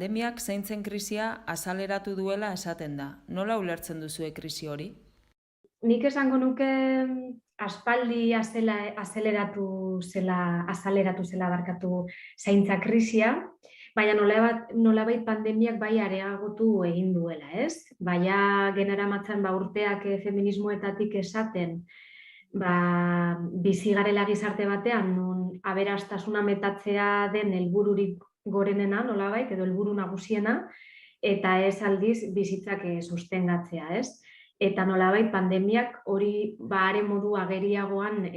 pandemiak zaintzen krisia azaleratu duela esaten da. Nola ulertzen duzue krisi hori? Nik esango nuke aspaldi azaleratu zela barkatu zaintza krisia, baina nolabait pandemiak bai areagotu egin duela, ez? Baina generamatzen urteak feminismoetatik esaten, bizi garela gizarte batean, non aberastasuna metatzea den helbururik gorenena, nolabait, edo helburu nagusiena, eta ez aldiz bizitzak sustengatzea, ez? Eta nolabait pandemiak hori are modu ageriagoan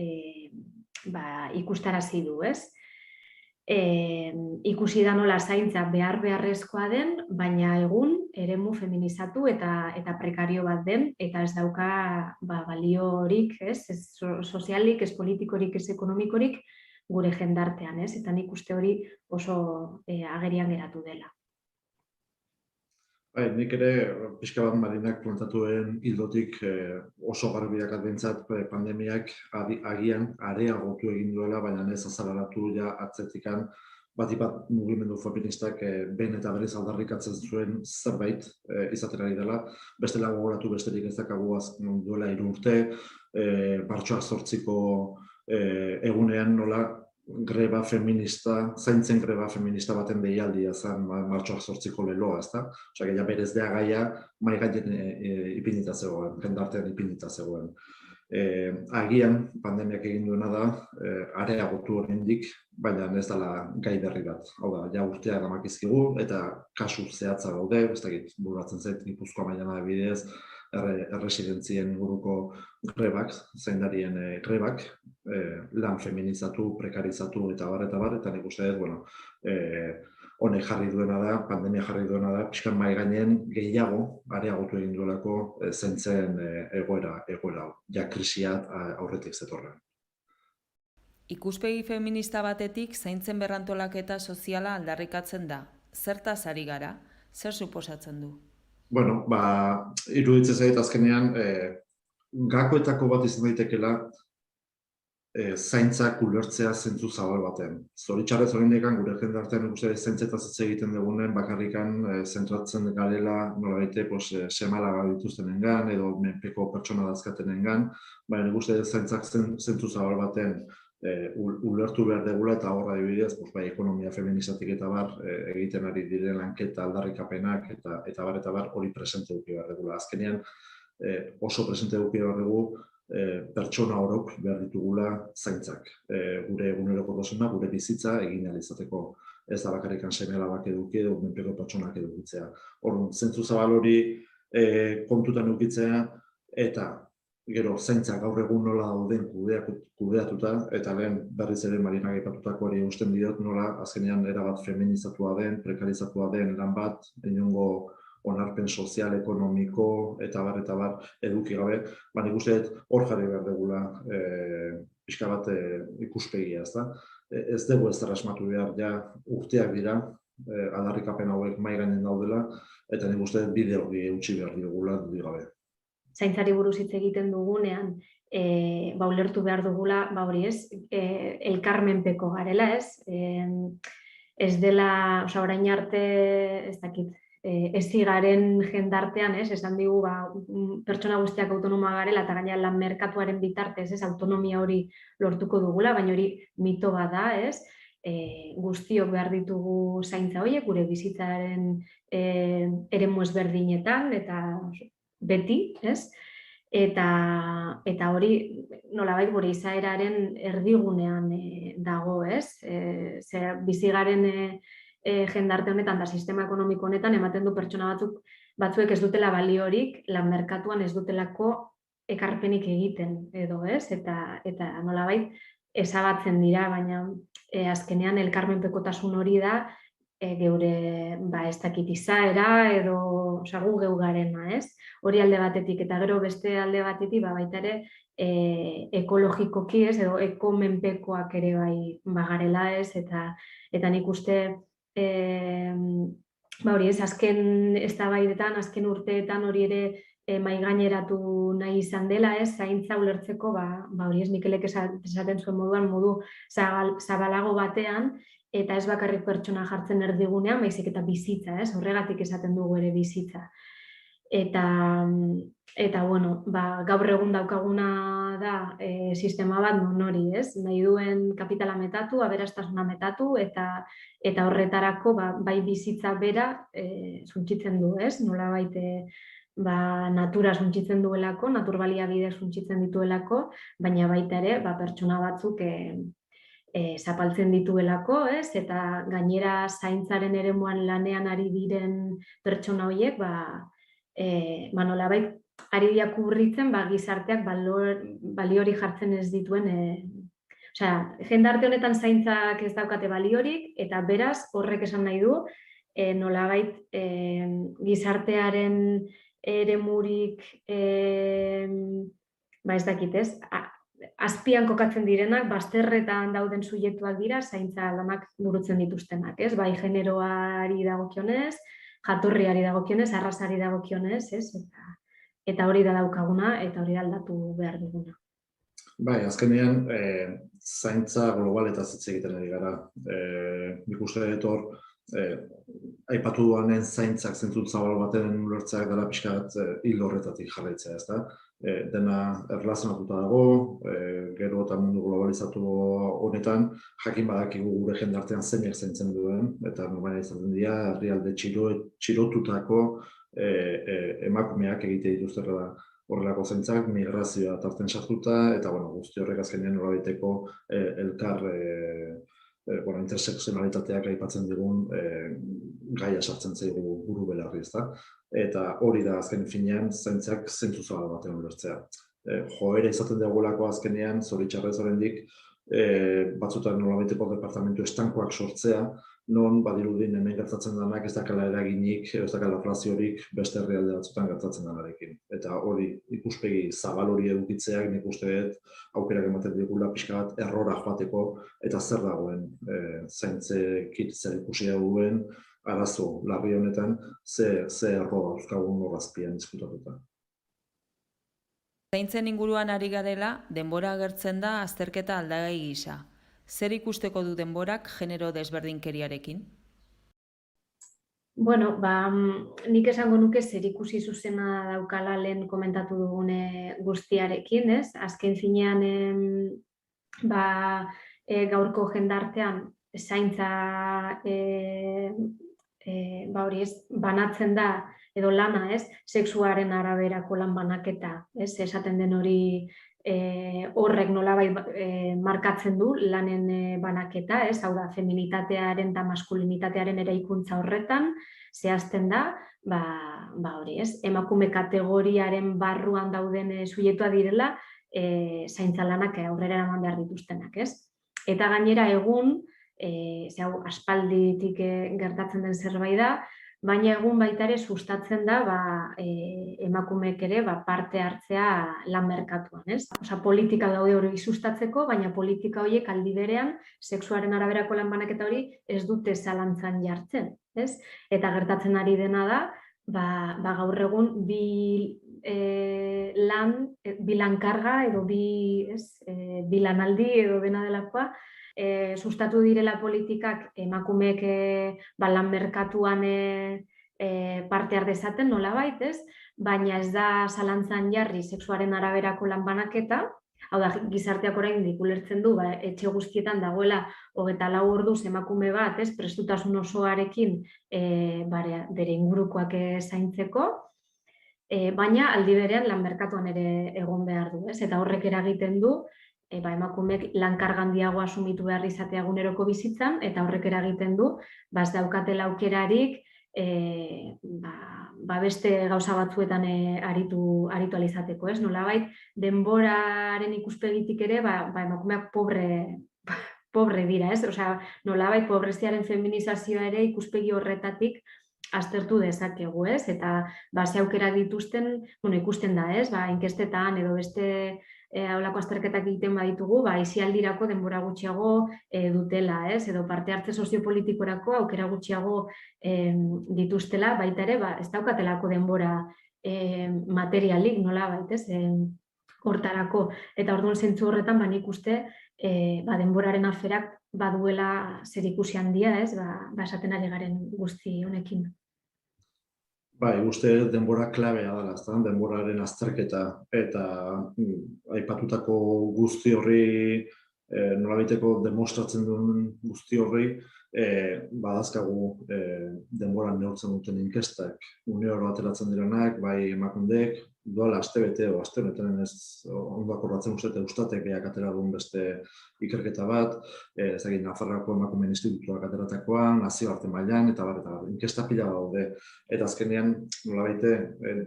ikustarazi du, ez? Ikusi da nola zaintza beharrezkoa den, baina egun eremu feminizatu eta prekario bat den, eta ez dauka baliorik, ez sozialik, ez politikorik, ez ekonomikorik gure jendartean, ez? Eta nik uste hori oso agerian geratu dela. Nik ere, pixka bat Marinak plantatuen hildotik oso garbiak adbentzat pandemiak agian areagotu egin duela, baina ez azalaratu ja atzetikan bat mugimendu feministak behin eta berriz aldarrikatzen zuen zerbait izaten ari dela. Bestela gogoratu besterik ez dakagu duela 3 urte, martxoak 8ko egunean nola greba feminista, zaintzen greba feminista baten deialdia zen martxoak 8ko leloa, ezta? Osea, ja berez da gaia mahai gainen ipinita zegoen, jendartean ipinita zegoen. Agian pandemiak egin duena da areagotu oraindik, baina ez dela gai berri bat. Hau da, ja urteak damakizkigu eta kasu zehatza daude, ez dakit bururatzen zait Gipuzkoa mailan adibidez, erresidentzien inguruko grebak, zaindarien grebak, lan feminizatu, prekarizatu eta bar, eta nik uste dut, honek jarri duena da, pandemia jarri duena da, pixkan mahai gainen gehiago areagotu egin duelako zaintzen egoera, ja krisia aurretik zetorren. Ikuspegi feminista batetik zaintzen berrantolaketa soziala aldarrikatzen da. Zertaz ari gara? Zer suposatzen du? Bueno, iruditzen zait azkenean gakoetako bat izan daitekeela zaintzak ulertzea zentzu zabal baten. Zoritxarrez oraindik gure jendartean ikuste zaintzetaz hitz egiten dugunen bakarrikan zentratzen garela nolabait seme-alabak dituztenengan edo menpeko pertsona dazkatenengan, baina ikuste zaintzak zentzu zabal baten ulertu behar degula eta horra adibidez, ekonomia feminizatik eta bar egiten ari diren lanketa aldarrikapenak eta bar hori presente eduki behar degula. Azkenean oso presente eduki behar dugu pertsona orok behar ditugula zaintzak. Gure egunerokotasuna, gure bizitza egin ahal izateko. Ez da bakarrikan seme-alabak eduki edo menpeko pertsonak edukitzea. Orduan, zentzu zabal hori kontutan edukitzea eta gero, zaintzak gaur egun nola dauden kudeatuta, eta lehen berriz ere Marinak aipatutako hori usten diot nola azkenean erabat feminizatua den, prekarizatua den lan bat, inongo onarpen sozial, ekonomiko, eta bar eduki gabe, nik uste hor jarri behar degula pixka bat ikuspegia, ezta? Ez dugu ez asmatu behar, ja urteak dira, aldarrikapen hauek mahai gainen daudela, eta nik uste bide hori eutsi behar digula dudik gabe. Zaintzari buruz hitz egiten dugunean, ulertu behar dugula, hori ez, elkarmenpeko garela, ez? Ez dela, orain arte, ez dakit, ez zigaren jendartean, ez? Esan digu, pertsona guztiak autonoma garela, eta gaina lan merkatuaren bitartez, ez? Autonomia hori lortuko dugula, baina hori mito bat da, ez? Guztiok behar ditugu zaintza horiek, gure bizitzaren eremu ezberdinetan, eta beti, ez? Eta hori nolabait gure izaeraren erdigunean dago, ez? Bizi garen jendarte honetan da sistema ekonomiko honetan ematen du pertsona batzuek ez dutela baliorik, lan merkatuan ez dutelako ekarpenik egiten edo, ez? Eta nolabait ezabatzen dira, baina azkenean elkarmenpekotasun hori da geure ez dakit izaera edo gu geu garena, ez? Hori alde batetik, eta gero beste alde batetik baita ere ekologikoki, ez? Edo ekomenpekoak ere bai bagarela, ez? Eta nik uste hori ez, azken eztabaidetan, azken urteetan hori ere mahaigaineratu nahi izan dela, ez? Zaintza ulertzeko, hori ez, Mikelek esaten zuen moduan, modu zabalago batean, eta ez bakarrik pertsona jartzen erdigunean, baizik eta bizitza, ez? Horregatik esaten dugu ere bizitza. Eta bueno, gaur egun daukaguna da sistema bat non hori, ez? Nahi duen kapitala metatu, aberastasuna metatu, eta horretarako bai bizitza bera suntsitzen du, ez? Nolabait natura suntsitzen duelako, natur baliabide suntsitzen dituelako, baina baita ere pertsona batzuk zapaltzen dituelako, ez? Eta gainera zaintzaren eremuan lanean ari diren pertsona horiek, nolabait ari dira kubritzen gizarteak baliori jartzen ez dituen, jendarte honetan zaintzak ez daukate baliorik, eta beraz horrek esan nahi du nolabait gizartearen eremurik ez dakit, ez? Azpian kokatzen direnak, bazterretan dauden subjektuak dira, zaintza lanak burutzen dituztenak, ez? Bai generoari dagokionez, jatorriari dagokionez, arrazari dagokionez, ez? Eta hori da daukaguna, eta hori aldatu behar duguna. Bai, azkenean, zaintza globaletaz hitz egiten ari gara. Nik uste dut hor, aipatu duanen zaintzak zentzut zabal baten ulertzeak dela pixka bat hil horretatik jarraitzea, ez da? Dena erlazionatuta dago, gero eta mundu globalizatu honetan, jakin badakigu gure jendartean zeinek zaintzen duen, eta normala izaten dira, herrialde txirotutako emakumeak egite dituzterra horrelako zaintzak, migrazioa tarten sartuta, eta guzti horrek azkenean nolabaiteko elkar interseksionalitateak aipatzen digun gaia sartzen zaigu buru belarri, ezta? Eta hori da azken finean zaintzak zentzu zabal batean ulertzea. Joera izaten dugulako azkenean, zoritxarrez oraindik, batzutan nolabaiteko departamentu estankoak sortzea, non badirudin hemen gertatzen denak ez dakala eraginik, ez dakala erlaziorik beste herrialde batzutan gertatzen denarekin. Eta hori ikuspegi zabal hori edukitzeak nik uste dut aukerak ematen digula pixka bat errora joateko eta zer dagoen zaintzekit zer ikusi duen arazo larri honetan ze erro dauzkagun horrazpian diskutatuta. Zaintzen inguruan ari garela, denbora agertzen da azterketa aldagai gisa. Zer ikusteko du denborak genero desberdinkeriarekin? Bueno, nik esango nuke zer ikusi zuzena daukala lehen komentatu dugune guztiarekin, ez? Azken finean, gaurko jendartean zaintza hori ez, banatzen da, edo lana, ez? Sexuaren araberako lan banaketa, ez? Esaten den hori horrek nolabait markatzen du lanen banaketa, ez? Hau da, feminitatearen eta maskulinitatearen eraikuntza horretan, zehazten da, hori ez, emakume kategoriaren barruan dauden subjektuak direla, zaintza lanak aurrera eraman behar dituztenak, ez? Eta gainera egun, aspalditik gertatzen den zerbait da, baina egun baita ere sustatzen da emakumeek ere parte hartzea lan merkatuan, ez? Osa, politika daude hori sustatzeko, baina politika horiek aldi berean sexuaren araberako lan banaketa hori ez dute zalantzan jartzen, ez? Eta gertatzen ari dena da, gaur egun bi lankarga edo bi lanaldi edo dena delakoa, sustatu direla politikak emakumeek lan merkatuan parte har dezaten nolabait, ez? Baina ez da zalantzan jarri sexuaren araberako lan banaketa, hau da, gizarteak oraindik ulertzen du, etxe guztietan dagoela 24 orduz emakume bat, ez, prestutasun osoarekin bere ingurukoak zaintzeko, baina aldi berean lan merkatuan ere egon behar du, ez? Eta horrek eragiten du emakumeek lankarga handiagoa asumitu behar izatea eguneroko bizitzan, eta horrek eragiten du, ez daukatela aukerarik beste gauza batzuetan aritu alizateko, ez? Nolabait, denboraren ikuspegitik ere, emakumeak pobre dira, ez? Osea, nolabait, pobreziaren feminizazioa ere ikuspegi horretatik aztertu dezakegu, ez? Eta ze aukerak dituzten, ikusten da, ez? Inkestetan edo beste haulako azterketak egiten baditugu, aisialdirako denbora gutxiago dutela, ez? Edo parte hartze soziopolitikorako aukera gutxiago dituztela, baita ere, ez daukatelako denbora materialik, nolabait, ez? Hortarako. Eta orduan zentzu horretan, nik uste, denboraren aferak baduela zerikusi handia, ez, esaten ari garen guzti honekin. Bai, uste denbora klabea dela, ezta? Denboraren azterketa eta aipatutako guzti horri nolabaiteko demostratzen duen guzti horri badazkagu denboran neurtzen duten inkestak uneoro ateratzen direnak, bai Emakundek, duela astebete o aste honetan ez ondo akordatzen uste Eustatek berak atera duen beste ikerketa bat, Nafarroako Emakumeen Institutuak ateratakoan, nazioarte mailan eta bar, inkesta pila daude. Eta azkenean, nolabaite,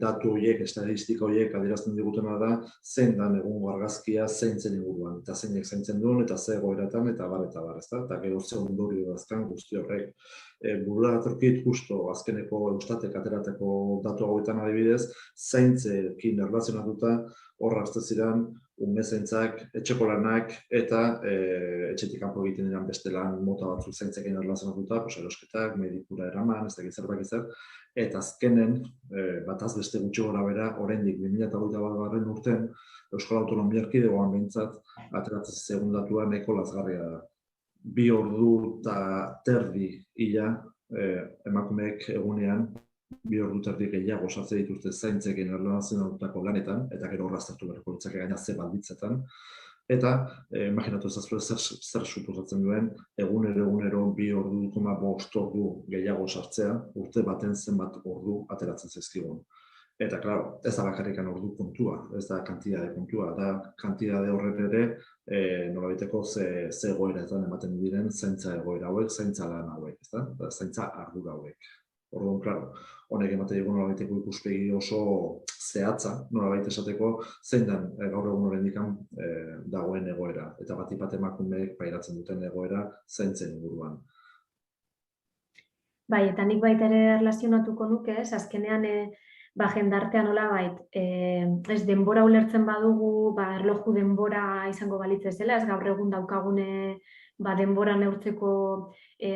datu horiek, estatistika horiek adierazten digutena da, zein dan egungo argazkia zeintzen inguruan, eta zeinek zaintzen duen, eta ze egoeratan, eta bar, ezta? Eta gero ze ondorio dazkan guzti horrek. Burura datorkit justo azkeneko Eustatek aterateko datu hauetan adibidez, zaintzekin erlazionatuta hor hartzen ziren umezaintzak, etxeko lanak eta etxetik kanpo egiten diren beste lan mota batzuk zaintzekin erlazionatuta, erosketak, medikura eraman, ez dakit zerbait zer, eta azkenen, bataz beste gutxi gorabehera, oraindik 2021 urtean, Euskal Autonomia Erkidegoan behintzat ateratzen zigun datua nahiko lazgarria da. 2 ordu eta terdi ila emakumeek egunean 2 ordu terdi gehiago sartzen dituzte zaintzekin erlazionatutako lanetan, eta gero horra aztertu beharko litzake gaina ze baldintzetan. Eta, imaginatu ezazue zer suposatzen duen, egunero 2 ordu, 5 ordu gehiago sartzea, urte baten zenbat ordu ateratzen zaizkigun. Eta, klaro, ez da bakarrikan ordu kontua, ez da kantidade kontua, da kantidade horren ere nolabaiteko ze egoeretan ematen diren zaintza egoera hauek, zaintza lan hauek, ezta? Zaintza ardura hauek. Orduan, klaro, honek ematen digu nolabaiteko ikuspegi oso zehatza, nolabait esateko, zein den gaur egun oraindik dagoen egoera, eta bat emakumeek pairatzen duten egoera zaintzen inguruan. Bai, eta nik baita ere erlazionatuko nuke, azkenean jendartean nolabait, ez denbora ulertzen badugu, erloju denbora izango balitz ez dela, ez gaur egun daukagune denbora neurtzeko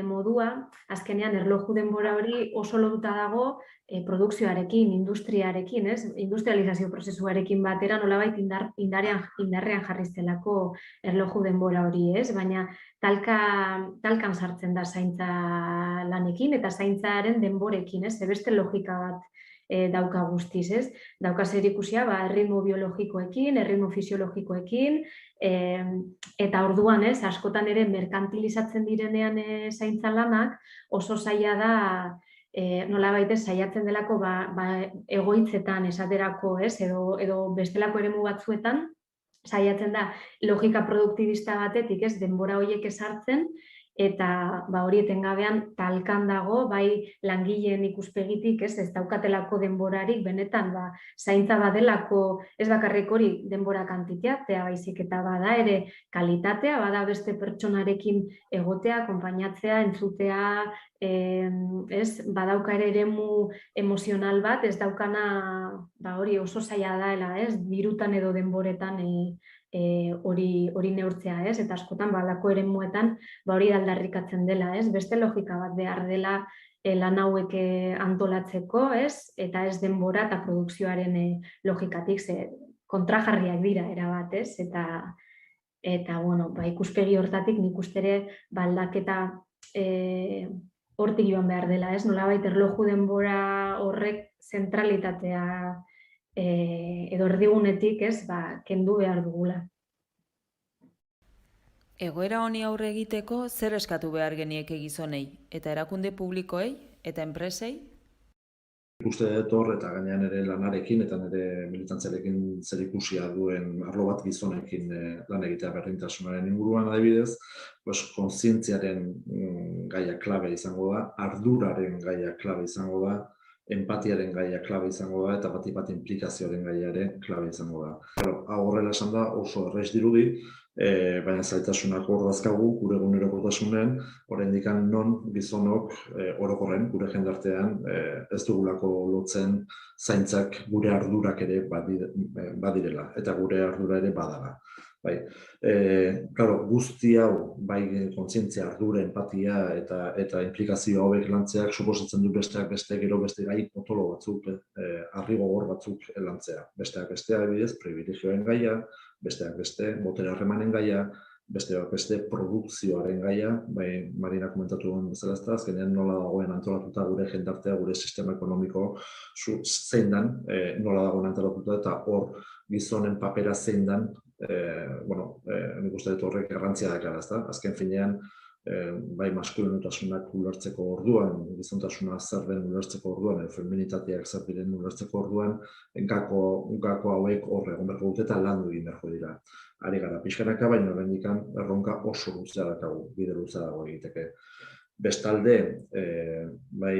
modua, azkenean erloju denbora hori oso lotuta dago produkzioarekin, industriarekin, ez? Industrializazio prozesuarekin batera nolabait indarrean jarriztelako erloju denbora hori, ez? Baina talkan sartzen da zaintza lanekin eta zaintzaren denborekin, ez? Beste logika bat dauka guztiz, ez? Dauka zerikusia erritmo biologikoekin, erritmo fisiologikoekin, eta orduan, ez, askotan ere merkantilizatzen direnean zaintza lanak, oso zaila da, nolabait saiatzen delako egoitzetan esaterako, ez, edo bestelako eremu batzuetan, saiatzen da logika produktibista batetik, ez, denbora horiek ezartzen, eta hori etengabean talkan dago, bai langileen ikuspegitik, ez daukatelako denborarik, benetan zaintza badelako, ez bakarrik hori denbora kantitatea, baizik eta bada ere kalitatea, bada beste pertsonarekin egotea, konpainatzea, entzutea, ez, badauka ere eremu emozional bat, ez daukana, hori oso zaila daela, ez, dirutan edo denboretan hori neurtzea, ez? Eta askotan balako eremuetan hori aldarrikatzen dela, ez? Beste logika bat behar dela lan hauek antolatzeko, ez? Eta ez denbora eta produkzioaren logikatik kontrajarriak dira erabat, ez? Eta bueno, ikuspegi hortatik nik uste ere aldaketa hortik joan behar dela, ez? Nolabait erloju denbora horrek zentralitatea edo erdigunetik, ez, kendu behar dugula. Egoera honi aurre egiteko zer eskatu behar genieke gizonei, eta erakunde publikoei eta enpresei? Uste dut hor eta gainean ere lanarekin eta nire militantziarekin zerikusia duen arlo bat gizonekin lan egitea berdintasunaren inguruan adibidez, kontzientziaren gaia klabe izango da, arduraren gaia klabe izango da, empatiaren gaia klabe izango da eta bat implikazioaren gaiaren klabe izango da. Hau horrela esan da oso erraiz dirudi, baina zailtasunak hor dazkagu gure egunerokotasunean, oraindik non gizonok orokorren gure jendartean ez dugulako lotzen zaintzak gure ardurak ere badirela eta gure ardura ere badala. Guzti hau, bai kontzientzia, ardura, empatia eta implikazio hauek lantzeak suposatzen du besteak beste gero beste gai potolo batzuk, harri gogor batzuk lantzea. Besteak beste adibidez, pribilegioen gaia, besteak beste botere harremanen gaia, beste produkzioaren gaia, bai Marina komentatu duen bezala ezta, azkenean nola dagoen antolatuta gure jendartea, gure sistema ekonomiko zein den, nola dagoen antolatuta eta hor gizonen papera zein den, nik uste dut horrek garrantzia dakar, ezta? Azken finean, bai maskulinotasunak ulertzeko orduan, gizontasuna zer den ulertzeko orduan, feminitateak zer diren ulertzeko orduan, gako hauek hor egon beharko dute eta landu egin beharko dira. Ari gara pixkanaka, baina oraindik erronka oso luzea daukagu, bide luzea dago egiteke. Bestalde, bai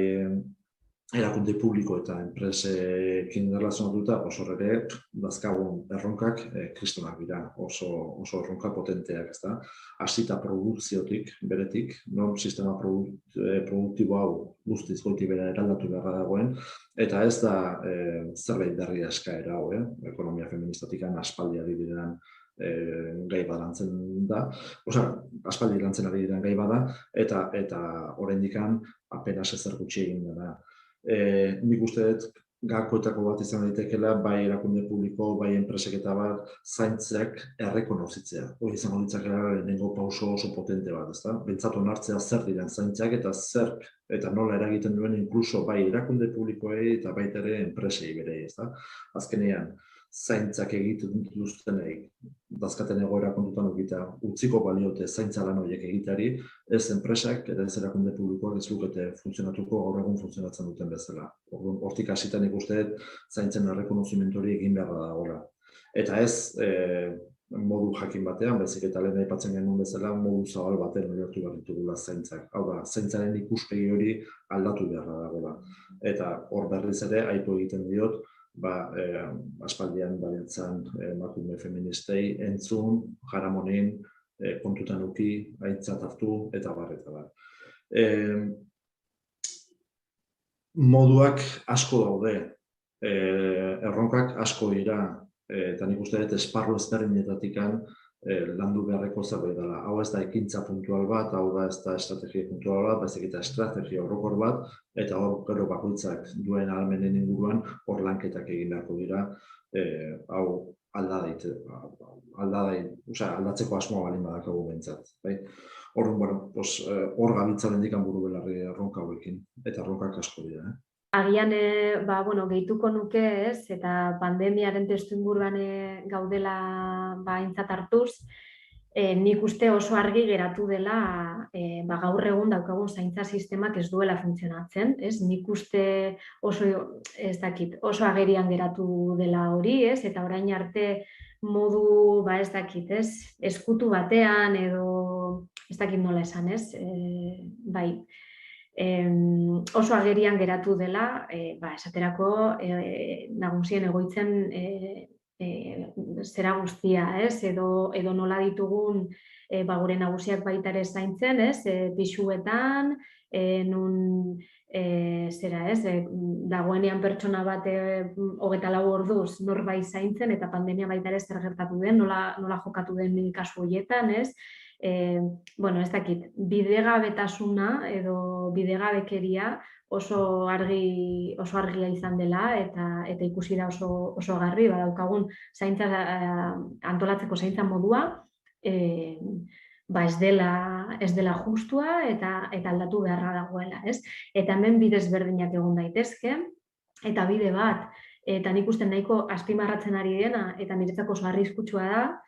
erakunde publiko eta enpresekin erlazionatuta, oso ere dazkagun erronkak kristonak dira, oso erronka potenteak, ezta? Hasita produkziotik, beretik, non sistema produktibo hau guztiz goiti bera eraldatu beharra dagoen, eta ez da zerbait berria eskaera hau, ekonomia feministatikan aspaldi ari diren gai balantzen da, aspaldi lantzen ari diren gai bada, eta oraindik apenas ezer gutxi egin dena. Nik uste dut gakoetako bat izan daitekeela, bai erakunde publiko, bai enpresek eta bat, zaintzeak errekonozitzea. Hori izango ditzakela lehenengo pauso oso potente bat, ezta? Bentsat onartzea zer diren zaintzeak eta nola eragiten duen inkluso bai erakunde publikoei eta baita ere enpresei berei, ezta? Azkenean, zaintzak egiten dituztenei dazkaten egoera kontutan egitea, utziko baliote zaintza lan horiek egiteari, ez enpresak eta ez erakunde publikoak ez lukete funtzionatuko gaur egun funtzionatzen duten bezala. Hortik hasitan ikuste zaintzen errekonozimendu hori egin beharra dagoela. Eta ez modu jakin batean, baizik eta lehen aipatzen genuen bezala, modu zabal batean ulertu behar ditugula zaintzak. Hau da, zaintzaren ikuspegi hori aldatu beharra dagoela. Eta hor berriz ere, aipu egiten diot, aspaldian balentzan emakume feministei entzun, jaramonin, kontutan uki, aintzat hartu, eta bar. Moduak asko daude, erronkak asko dira, eta nik uste dut esparru ezberdinetatikan landu beharreko zerbait dela. Hau ez da ekintza puntual bat, hau da ez da estrategia puntual bat, baizik eta estrategia orokor bat, eta hor gero bakoitzak duen ahalmenen inguruan hor lanketak egin beharko dira, hau aldatzeko asmoa balin badakagu behintzat. Hor gabiltza lehendikan buru belarri erronka hauekin, eta erronkak asko dira. Agian, gehituko nuke ez, eta pandemiaren testuinguruan gaudela aintzat hartuz, nik uste oso argi geratu dela gaur egun daukagun zaintza sistemak ez duela funtzionatzen, ez? Nik uste oso agerian geratu dela hori, ez? Eta orain arte modu, eskutu batean edo ez dakit nola esan, ez? Oso agerian geratu dela, esaterako nagusien egoitzen zera guztia, ez? Edo nola ditugun gure nagusiak baita ere zaintzen, ez? Pisuetan, nun dagoenean pertsona bat 24 orduz norbait zaintzen eta pandemia baita ere zer gertatu den, nola jokatu den kasu horietan, ez? Ez dakit, bidegabetasuna edo bidegabekeria oso argia izan dela eta ikusi da oso garbi, badaukagun antolatzeko zaintza modua, ez dela justua eta aldatu beharra dagoela, ez? Eta hemen bide ezberdinak egon daitezke, eta bide bat, eta nik uste nahiko azpimarratzen ari dena, eta niretzako oso arriskutsua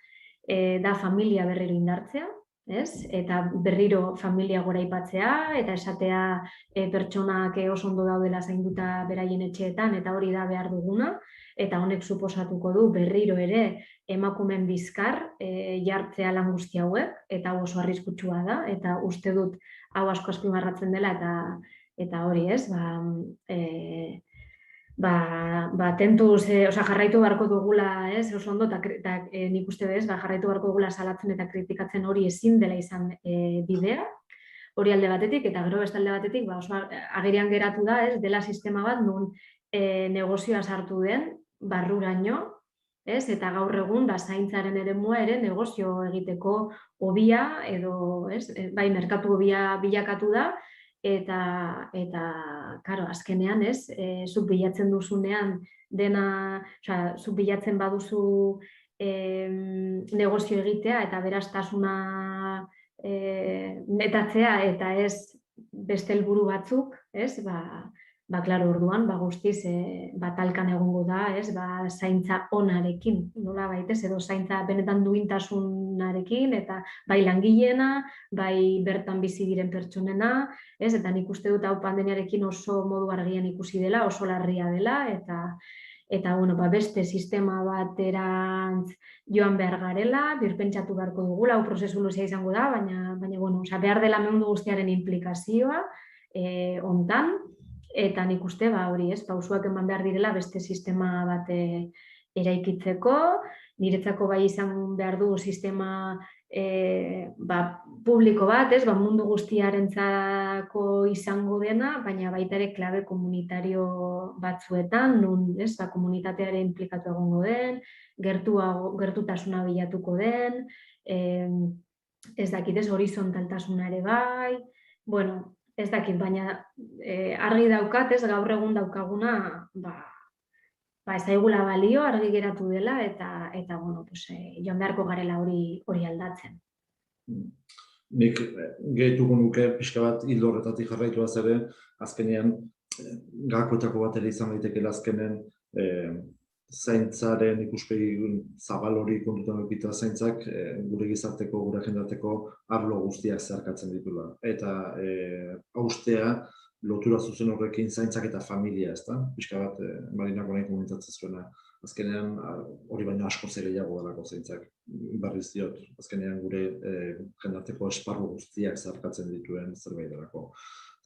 da familia berriro indartzea, eta berriro familia goraipatzea, eta esatea pertsonak oso ondo daudela zainduta beraien etxeetan, eta hori da behar duguna, eta honek suposatuko du berriro ere emakumeen bizkar jartzea lan guzti hauek, eta oso arriskutsua da, eta uste dut hau asko azpimarratzen dela, eta hori ez, tentuz, jarraitu beharko dugula, oso ondo, eta nik uste bez, jarraitu beharko dugula salatzen eta kritikatzen hori ezin dela izan bidea, hori alde batetik, eta gero beste alde batetik, oso agerian geratu da, dela sistema bat nun negozioa sartu den, barruraino, eta gaur egun zaintzaren eremua ere negozio egiteko hobia, edo, bai, merkatu hobia bilakatu da, eta azkenean, zuk bilatzen duzunean dena, zuk bilatzen baduzu negozio egitea eta berastasuna metatzea eta ez beste helburu batzuk, ez? Klaro, orduan, guztiz talkan egongo da, ez? Zaintza onarekin, nola baitez, edo zaintza benetan duintasunarekin, eta bai langileena, bai bertan bizi diren pertsonena, ez? Eta nik uste dut hau pandemiarekin oso modu argian ikusi dela, oso larria dela, eta beste sistema baterantz joan behar garela, birpentsatu beharko dugula, hau prozesu luzea izango da, baina behar dela mundu guztiaren implikazioa hontan, eta nik uste hori pausuak eman behar direla beste sistema bat eraikitzeko, niretzako bai izan behar du sistema publiko bat, mundu guztiarentzako izango dena, baina baita ere klabe komunitario batzuetan, nun komunitatearen inplikatu egongo den, gertutasuna bilatuko den, ez dakit horizontaltasuna ere bai, ez dakit, baina argi daukat, gaur egun daukaguna, ez daigula balio, argi geratu dela, eta joan beharko garela hori aldatzen. Nik gehituko nuke pixka bat hildo horretatik jarraitu ere, azkenean gakoetako bat ere izan daitekeela azkenen zaintzaren ikuspegi zabal hori kontutan edukita zaintzak gure gizarteko, gure jendarteko arlo guztiak zeharkatzen ditula. Eta haustea lotura zuzen horrekin zaintzak eta familia, ezta? Pixka bat Marinako nahi komunitatzen zuena. Azkenean hori baino asko zer gehiago delako zaintzak. Berriz diot, azkenean gure jendarteko esparru guztiak zeharkatzen dituen zerbait delako.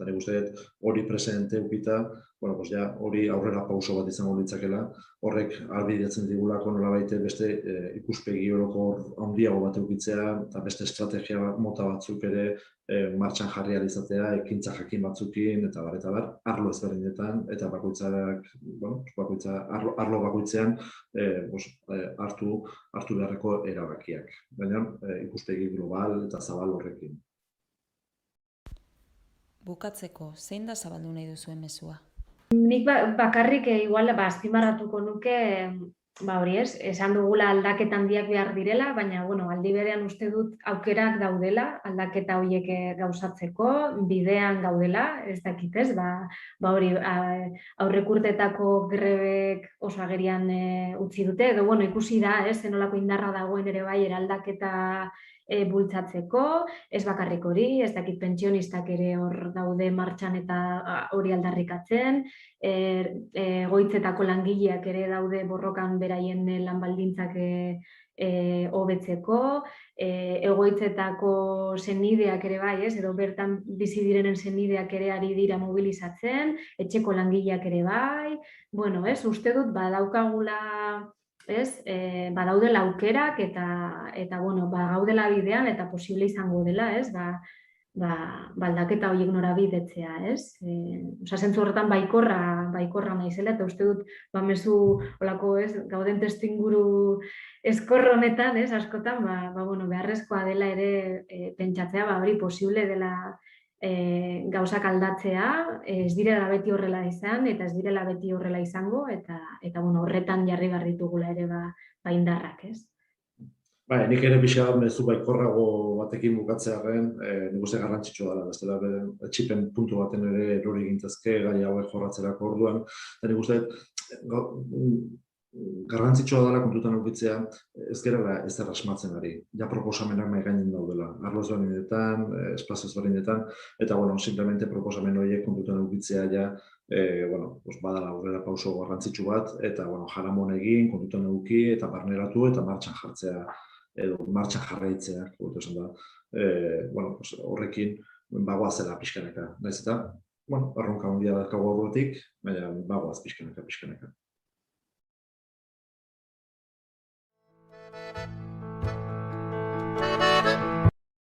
Eta nik uste dut hori presente eukita, hori aurrera pauso bat izango litzakela, horrek ahalbidetzen digulako nolabait beste ikuspegi orokor handiago bat eukitzea eta beste estrategia mota batzuk ere martxan jarri ahal izatea, ekintza jakin batzukin eta bar, arlo ezberdinetan eta arlo bakoitzean hartu beharreko erabakiak. Baina ikuspegi global eta zabal horrekin. Bukatzeko, zein da zabaldu nahi duzuen mezua? Nik bakarrik igual azpimarratuko nuke hori esan dugula aldaketa handiak behar direla, baina aldi berean uste dut aukerak daudela, aldaketa horiek gauzatzeko, bidean gaudela, ez dakit ez, hori aurrekurtetako grebek oso agerian utzi dute, edo ikusi da, zenolako indarra dagoen ere bai eraldaketa bultzatzeko, ez bakarrik hori, ez dakit pentsionistak ere hor daude martxan eta hori aldarrikatzen, egoitzetako langileak ere daude borrokan beraien lan baldintzak hobetzeko, egoitzetako senideak ere bai, edo bertan bizi direnen senideak ere ari dira mobilizatzen, etxeko langileak ere bai, uste dut badaukagula badaudela aukerak eta gaudela bidean eta posible izango dela, aldaketa horiek norabidetzea, zentzu horretan baikorra naizela, eta uste dut mezu olako gauden testuinguru eskorro honetan, askotan, beharrezkoa dela ere pentsatzea, hori posible dela gauzak aldatzea, ez direla beti horrela izan, eta ez direla beti horrela izango, eta horretan jarri behar ditugula ere indarrak, ez? Nik ere pixka mezu baikorrago batekin bukatzearen, nik uste garrantzitsua dela, bestela etxipen puntu baten ere erori gintezke, gai hauek jorratzerako orduan, eta nik uste garrantzitsua dela kontutan edukitzea, ez gerala ezer asmatzen ari. Ja proposamenak mahai gainen daudela, arlo ezberdinetan, espazio ezberdinetan, eta simplemente proposamen horiek kontutan edukitzea ja badala aurrera pauso garrantzitsu bat, eta jaramon egin, kontutan eduki, eta barneratu, eta martxan jartzea, edo martxan jarraitzea, horrekin bagoazela pixkanaka. Naiz eta, erronka handia daukagu aurretik, baina bagoaz pixkanaka.